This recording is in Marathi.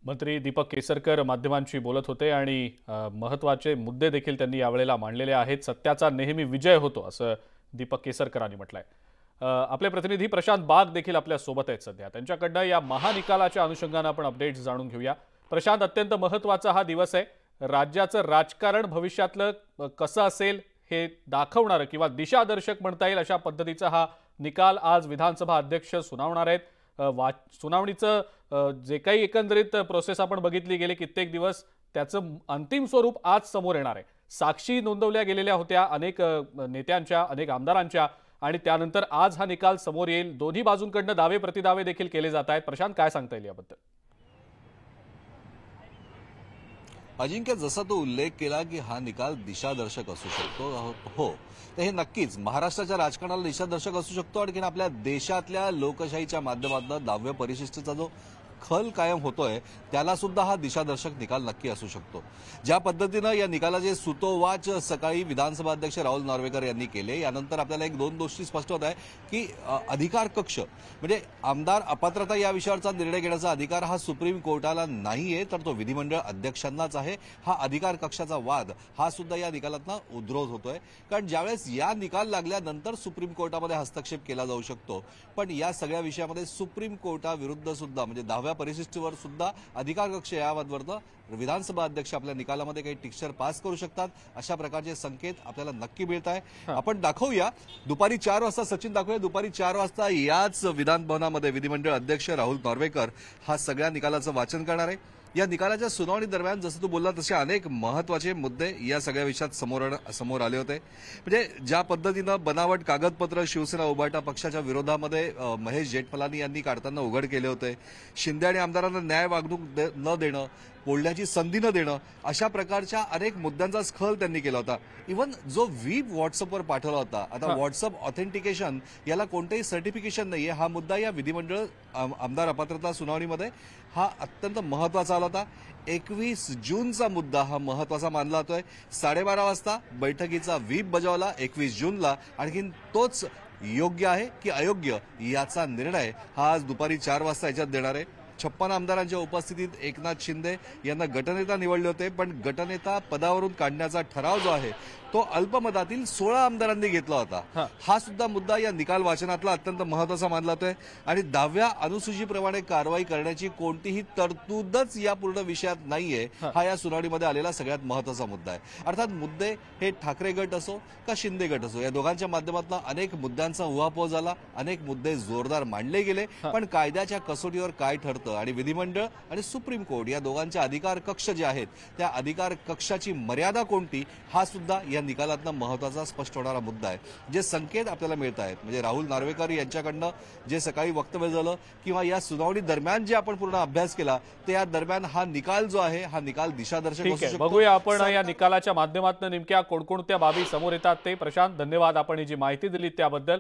मंत्री दीपक केसरकर माध्यमांशी बोलत होते आणि महत्त्वाचे मुद्दे देखील त्यांनी यावेळेला मांडलेले आहेत। सत्याचा नेहमी विजय होतो असं दीपक केसरकरांनी म्हटलंय। आपले प्रतिनिधी प्रशांत बाग देखील आपल्या सोबत आहेत सध्या। त्यांच्याकडनं या महानिकालाच्या अनुषंगाने आपण अपडेट्स जाणून घेऊया। प्रशांत, अत्यंत महत्त्वाचा हा दिवस आहे। राज्याचं राजकारण भविष्यातलं कसं असेल हे दाखवणारं किंवा दिशादर्शक म्हणता येईल अशा पद्धतीचा हा निकाल आज विधानसभा अध्यक्ष सुनावणार आहेत। सुनावणीचं जे काही एकंदरीत प्रोसेस आपण बघितली गेले कित्येक दिवस, त्याचं अंतिम स्वरूप आज समोर येणार आहे। साक्षी नोंदवल्या गेलेल्या होत्या अनेक नेत्यांच्या, अनेक आमदारांच्या, आणि त्यानंतर आज हा निकाल समोर येईल। दोन्ही बाजूंकडून दावे प्रतिदावे देखील केले जात आहेत। प्रशांत, काय सांगता येईल याबद्दल? अजिंक्य, जसा तो उल्लेख केला की हा निकाल दिशादर्शक असू शकतो, हो, तर हे नक्कीच महाराष्ट्राच्या राजकारणाला दिशादर्शक असू शकतो। आणखीन आपल्या देशातल्या लोकशाहीच्या माध्यमातून 10व्या परिशिष्टीचा जो खल कायम होतोय त्याला सुद्धा हा दिशादर्शक निकाल नक्की असू शकतो। ज्या पद्धतीनं या निकालाचे सुतोवाच सकाळी विधानसभा अध्यक्ष राहुल नार्वेकर यांनी केले, यानंतर आपल्याला एक दोन गोष्टी स्पष्ट होत आहे की अधिकार कक्ष म्हणजे आमदार अपात्रता या विषयावरचा निर्णय घेण्याचा अधिकार हा सुप्रीम कोर्टाला नाहीये, तर तो विधिमंडळ अध्यक्षांनाच आहे। हा अधिकार कक्षाचा वाद हा सुद्धा या निकालातनं उद्भवत होतोय, कारण ज्यावेळेस या निकाल लागल्यानंतर सुप्रीम कोर्टामध्ये हस्तक्षेप केला जाऊ शकतो, पण या सगळ्या विषयामध्ये सुप्रीम कोर्टाविरुद्ध सुद्धा म्हणजे 10व्या परिशिष्टीवर सुद्धा अधिकार कक्ष यावरनं विधानसभा अध्यक्ष आपल्या निकालामध्ये काही टिक्चर पास करू शकतात, अशा प्रकारचे संकेत आपल्याला नक्की मिळत आहे। आपण दाखवूया दुपारी 4 वाजता, सचिन दाखवूया दुपारी 4 वाजता याच विधान भवनामध्ये विधिमंडळ अध्यक्ष राहुल नार्वेकर हा सगळ्या निकालाचं वाचन करणार आहे। या निकालाच्या सुनावणी दरम्यान जसं तू बोलला तसे अनेक महत्त्वाचे मुद्दे या सगळ्या विषयात समोर आले होते। म्हणजे ज्या पद्धतीनं बनावट कागदपत्र शिवसेना उभाटा पक्षाच्या विरोधामध्ये महेश जेठमलानी यांनी काढताना उघड केले होते, शिंदे आणि आमदारांना न्याय वागणूक न देणं, बोलण्याची संधी न देणं, अशा प्रकारच्या अनेक मुद्द्यांचा स्खल त्यांनी केला होता। इव्हन जो व्हीप व्हॉट्सअपवर पाठवला होता, आता व्हॉट्सअप ऑथेंटिकेशन याला कोणतेही सर्टिफिकेशन नाहीये, हा मुद्दा या विधिमंडळ आमदार अपात्रता सुनावणीमध्ये हा अत्यंत महत्वाचा आला होता। 21 जूनचा मुद्दा हा महत्वाचा मानला जातोय। 12:30 वाजता बैठकीचा व्हीप बजावला 21 जूनला, आणखीन तोच योग्य आहे की अयोग्य याचा निर्णय हा आज दुपारी 4 वाजता याच्यात देणार आहे। 56 आमदारांच्या उपस्थितीत एकनाथ शिंदे यांना गटनेता निवडले होते, पण गटनेता पदावरून काढण्याचा ठराव जो आहे तो अल्पमतातील 16 आमदारांनी घेतला होता। हा सुद्धा मुद्दा या निकाल वाचनातला अत्यंत महत्वाचा मानला जातोय, आणि 10व्या अनुसूचीप्रमाणे कारवाई करण्याची कोणतीही तरतूदच या पूर्ण विषयात नाहीये, हा या सुनावणीमध्ये आलेला सगळ्यात महत्वाचा मुद्दा आहे। अर्थात मुद्दे हे ठाकरे गट असो का शिंदे गट असो, या दोघांच्या माध्यमातून अनेक मुद्द्यांचा उहापोह झाला, अनेक मुद्दे जोरदार मांडले गेले, पण कायद्याच्या कसोटीवर काय ठरतं आणि विधिमंडळ आणि सुप्रीम कोर्ट या दोघांचे अधिकार कक्ष जे आहेत त्या अधिकार कक्षाची मर्यादा कोणती, हा सुद्धा या निकालातनं महत्वाचा स्पष्ट होणारा मुद्दा आहे। जे संकेत आपल्याला मिळत आहेत म्हणजे राहुल नार्वेकर यांच्याकडनं जे सकाळी वक्तव्य झालं किंवा या सुनावणी दरम्यान जे आपण पूर्ण अभ्यास केला, ते या दरम्यान हा निकाल जो आहे हा निकाल दिशादर्शक असू शकतो। बघूया आपण या निकालाच्या माध्यमातून नेमक्या कोणकोणत्या बाबी समोर येतात ते। प्रशांत, धन्यवाद आपण ही जी माहिती दिली त्याबद्दल।